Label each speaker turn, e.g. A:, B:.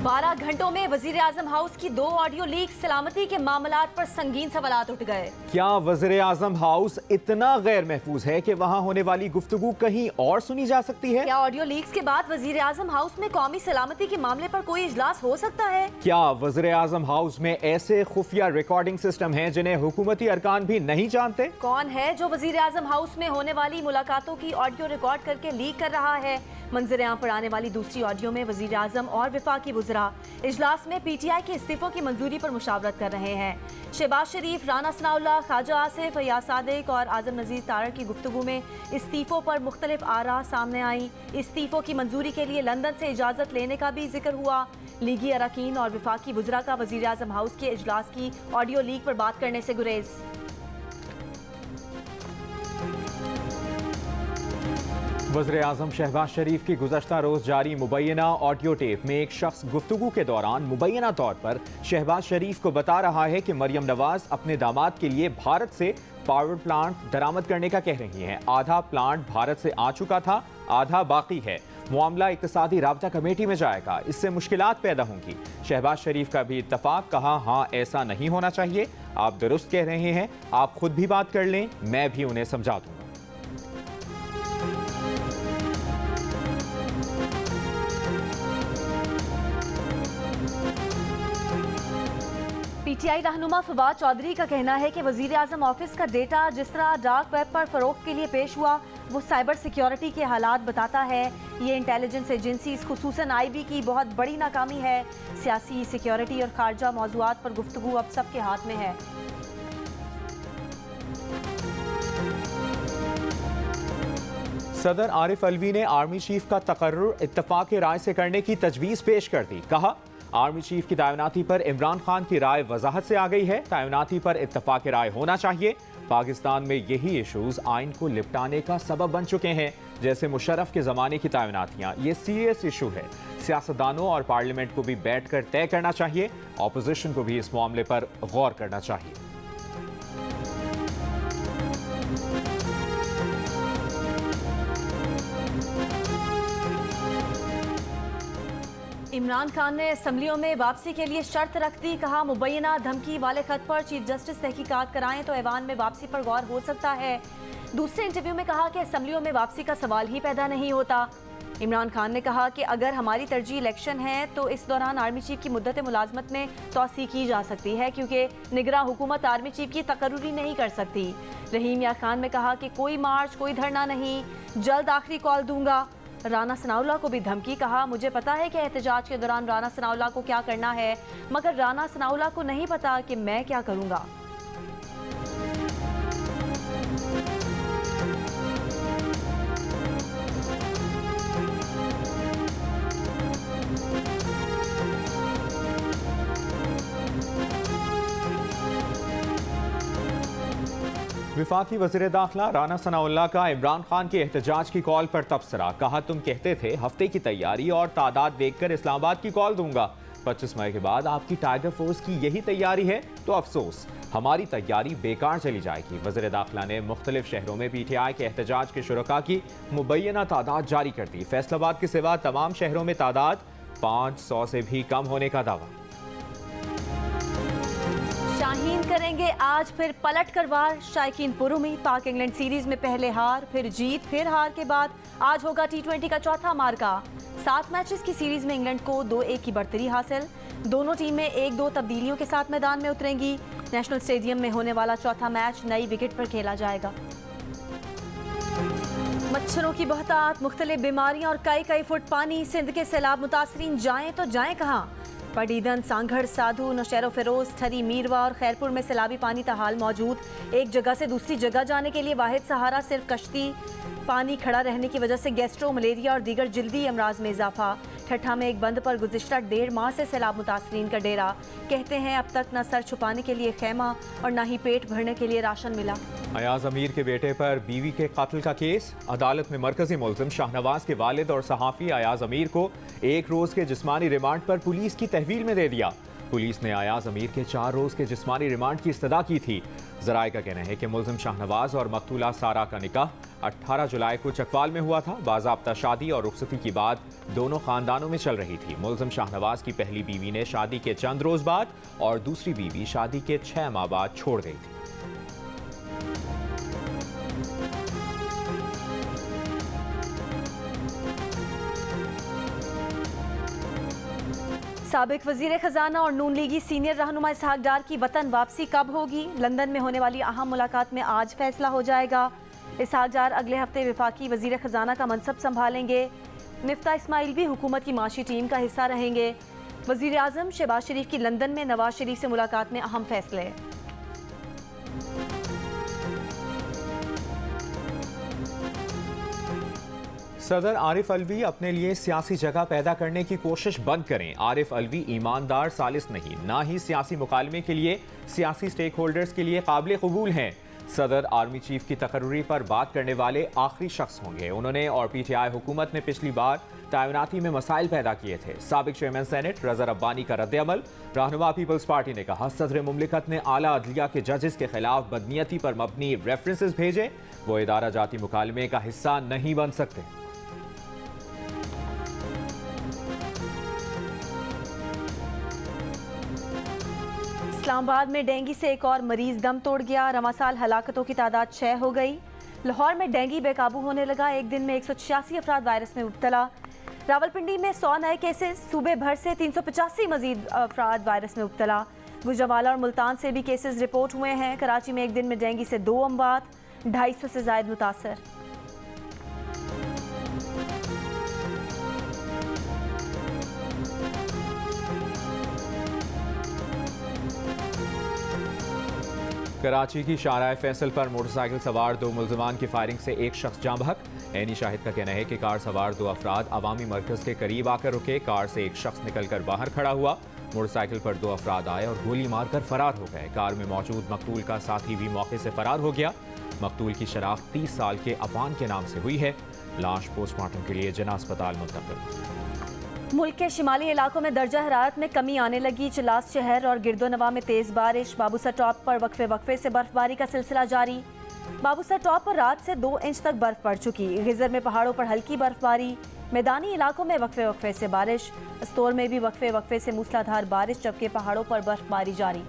A: 12 घंटों में वजीर आजम हाउस की 2 ऑडियो लीक, सलामती के मामलात पर संगीन सवालात उठ गए।
B: क्या वजीर आजम हाउस इतना गैर महफूज है कि वहाँ होने वाली गुफ्तगू कहीं और सुनी जा सकती है?
A: क्या ऑडियो लीक्स के बाद वजीर आजम हाउस में कौमी सलामती के मामले पर कोई इजलास हो सकता है?
B: क्या वजीर आजम हाउस में ऐसे खुफिया रिकॉर्डिंग सिस्टम हैं जिन्हें हुकूमती अरकान भी नहीं जानते?
A: कौन है जो वजीर आजम हाउस में होने वाली मुलाकातों की ऑडियो रिकॉर्ड करके लीक कर रहा है? मंजर आम पर आने वाली दूसरी ऑडियो में वजीर आजम और वफाकी वज़रा इजलास में PTI के इस्तीफों की मंजूरी पर मुशावरत कर रहे हैं। शहबाज शरीफ, राना सनाउल्लाह, ख्वाजा आसिफ, फैयाज सादिक और आजम नज़ीर तारड़ की गुफ्तगू में इस्तीफों पर मुख्तलिफ आरा सामने आई। इस्तीफों की मंजूरी के लिए लंदन से इजाज़त लेने का भी जिक्र हुआ। लीगी अरकान और वफाकी वज़रा का वजीर आजम हाउस के इजलास की ऑडियो लीक पर बात करने से गुरेज।
B: वज़ीर आज़म शहबाज शरीफ की गुज़श्ता रोज़ जारी मुबैना ऑडियो टेप में एक शख्स गुफ्तगू के दौरान मुबैना तौर पर शहबाज शरीफ को बता रहा है कि मरियम नवाज अपने दामाद के लिए भारत से पावर प्लांट दरामद करने का कह रही हैं। आधा प्लांट भारत से आ चुका था, आधा बाकी है। मामला इक्तिसादी राब्ता कमेटी में जाएगा, इससे मुश्किलात पैदा होंगी। शहबाज शरीफ का भी इत्तफाक, कहा हाँ ऐसा नहीं होना चाहिए, आप दुरुस्त कह रहे हैं, आप खुद भी बात कर लें, मैं भी उन्हें समझा दूंगा।
A: PTI रहनुमा फवाद चौधरी का कहना है कि वजीर आजम ऑफिस का डेटा जिस तरह डार्क वेब पर फरोख्त के लिए पेश हुआ वो साइबर सिक्योरिटी के हालात बताता है। ये इंटेलिजेंस एजेंसीज खुसूसन IB की बहुत बड़ी नाकामी है। सियासी, सिक्योरिटी और खारजा मौज़ूआत पर गुफ्तगू अब सबके हाथ में है।
B: सदर आरिफ अलवी ने आर्मी चीफ का तकर्रुर इत्तफाक राय से करने की तजवीज़ पेश कर दी। कहा आर्मी चीफ की तैनाती पर इमरान खान की राय वजाहत से आ गई है, तैनाती पर इत्तफाक राय होना चाहिए। पाकिस्तान में यही इशूज आइन को लिपटाने का सबब बन चुके हैं, जैसे मुशर्रफ के ज़माने की तैनातियाँ। ये सीरियस इशू है, सियासतदानों और पार्लियामेंट को भी बैठ कर तय करना चाहिए, ऑपोजिशन को भी इस मामले पर गौर करना चाहिए।
A: इमरान खान ने असम्बलियों में वापसी के लिए शर्त रख दी। कहा मुबैना धमकी वाले खत पर चीफ जस्टिस तहकीकात कराएं तो ऐवान में वापसी पर गौर हो सकता है। दूसरे इंटरव्यू में कहा कि असम्बलियों में वापसी का सवाल ही पैदा नहीं होता। इमरान खान ने कहा कि अगर हमारी तरजीह इलेक्शन है तो इस दौरान आर्मी चीफ की मुद्दत मुलाजमत में तोसी की जा सकती है, क्योंकि निगरां हुकूमत आर्मी चीफ की तकर्रुरी नहीं कर सकती। रहीम यार खान ने कहा कि कोई मार्च, कोई धरना नहीं, जल्द आखिरी कॉल दूंगा। राना सनाउल्लाह को भी धमकी। कहा मुझे पता है कि एहतजाज के दौरान राना सनाउल्लाह को क्या करना है, मगर राना सनाउल्लाह को नहीं पता कि मैं क्या करूंगा।
B: विफाकी वज़ीर दाखिला राना सनाउल्लाह का इमरान खान के एहतजाज की कॉल पर तबसरा। कहा तुम कहते थे हफ्ते की तैयारी और तादाद देखकर इस्लामाबाद की कॉल दूंगा, 25 मई के बाद आपकी टाइगर फोर्स की यही तैयारी है तो अफसोस, हमारी तैयारी बेकार चली जाएगी। वज़ीर दाखिला ने मुख्तलिफ शहरों में PTI के एहतजाज के शुरका की मुबैना तादाद जारी कर दी। फैसलाबाद के सिवा तमाम शहरों में तादाद 500 से भी कम होने का दावा।
A: शाहीन करेंगे आज फिर पलट कर वार। शायकीन पुरुमीद, पाक इंग्लैंड सीरीज में पहले हार, फिर जीत, फिर हार के बाद आज होगा T20 का चौथा मार्का। 7 मैचेस की सीरीज में इंग्लैंड को 2-1 की बढ़तरी हासिल। दोनों टीमें 1-2 तब्दीलियों के साथ मैदान में उतरेंगी। नेशनल स्टेडियम में होने वाला चौथा मैच नई विकेट पर खेला जाएगा। मच्छरों की बहुतात, मुख्तलिफ बीमारियां और कई फुट पानी। सिंध के सैलाब मुतासरीन जाएं तो जाएं कहाँ? पडीदन, सांघड़, साधु, नौशेरो फिरोज, ठरी, मीरवा और खैरपुर में सैलाबी पानी ताहाल मौजूद। एक जगह से दूसरी जगह जाने के लिए वाहिद सहारा सिर्फ कश्ती। पानी खड़ा रहने की वजह से गैस्ट्रो, मलेरिया और दीगर जल्दी अमराज में इजाफा। ठट्ठा में एक बंद पर गुज़िश्ता 1.5 माह से सैलाब मुतासरीन का डेरा। कहते हैं अब तक न सर छुपाने के लिए खेमा और न ही पेट भरने के लिए राशन मिला।
B: अयाज अमीर के बेटे पर बीवी के कातिल का केस। अदालत में मरकजी मुल्ज़िम शाहनवाज के वालिद और सहाफ़ी अयाज अमीर को 1 रोज़ के जिस्मानी रिमांड पर पुलिस की तहवील में दे दिया। पुलिस ने अयाज अमीर के 4 रोज के जिस्मानी रिमांड की इस्तदा की थी। जराये का कहना है कि मुलजिम शाहनवाज और मकतूला सारा का निकाह 18 जुलाई को चकवाल में हुआ था। बाज़ाब्ता शादी और रुखसती की बात दोनों खानदानों में चल रही थी। मुलजिम शाहनवाज की पहली बीवी ने शादी के चंद रोज बाद और दूसरी बीवी शादी के 6 माह बाद छोड़ गई थी।
A: साबिक वजीर खजाना और नून लीगी सीनियर रहनुमा इसहाक डार की वतन वापसी कब होगी? लंदन में होने वाली अहम मुलाकात में आज फैसला हो जाएगा। इसहाक डार अगले हफ्ते वफाकी वजीर खजाना का मनसब संभालेंगे। मिफ्ता इस्माइल भी हुकूमत की माशी टीम का हिस्सा रहेंगे। वजीर आजम शहबाज शरीफ की लंदन में नवाज शरीफ से मुलाकात में अहम फैसले।
B: सदर आरिफ अलवी अपने लिए सियासी जगह पैदा करने की कोशिश बंद करें। आरिफ अलवी ईमानदार सालिस नहीं, ना ही सियासी मुकालमे के लिए सियासी स्टेक होल्डर्स के लिए काबिल कबूल हैं। सदर आर्मी चीफ की तकर्री पर बात करने वाले आखिरी शख्स होंगे। उन्होंने और पीटीआई हुकूमत ने पिछली बार तैनाती में मसाइल पैदा किए थे। साबिक चेयरमैन सेनेट रजा रब्बानी का रद्द-ए-अमल। रहनुमा पीपल्स पार्टी ने कहा, सदर मुमलिकत ने आला अदलिया के जजेस के खिलाफ बदनीयती पर मबनी रेफरेंसेस भेजे। वो इदारा जाती मुकालमे का हिस्सा नहीं बन सकते।
A: इस्लामाबाद में डेंगू से एक और मरीज दम तोड़ गया। रमासाल हलाकतों की तादाद 6 हो गई। लाहौर में डेंगू बेकाबू होने लगा। एक दिन में 186 अफराद वायरस में मुब्तला। रावलपिंडी में 100 नए केसेस। सूबे भर से 385 मजीद अफराद वायरस में मुब्तला। गुजरावाला और मुल्तान से भी केसेस रिपोर्ट हुए हैं। कराची में एक दिन में डेंगू से 2 अमवात, 250 से ज्यादा मुतासर।
B: कराची की शाहराह फैसल पर मोटरसाइकिल सवार 2 मुल्जिमान की फायरिंग से एक शख्स जाँ बहक। ऐनी शाहिद का कहना है कि कार सवार 2 अफराद अवामी मरकज के करीब आकर रुके। कार से एक शख्स निकलकर बाहर खड़ा हुआ। मोटरसाइकिल पर 2 अफराद आए और गोली मारकर फरार हो गए। कार में मौजूद मकतूल का साथी भी मौके से फरार हो गया। मकतूल की शनाख्त 30 साल के अफान के नाम से हुई है। लाश पोस्टमार्टम के लिए जना अस्पताल मुंतकिल।
A: मुल्क के शिमाली इलाकों में दर्जा हरारत में कमी आने लगी। चिलास शहर और गिरदोनवा में तेज बारिश। बाबूसर टॉप पर वक्फे वक्फे से बर्फबारी का सिलसिला जारी। बाबूसर टॉप पर रात से 2 इंच तक बर्फ पड़ चुकी। गिजर में पहाड़ों पर हल्की बर्फबारी। मैदानी इलाकों में वक्फे वक्फे से बारिश। अस्तोर में भी वक्फे वक्फे से मूसलाधार बारिश, जबकि पहाड़ों पर बर्फबारी जारी।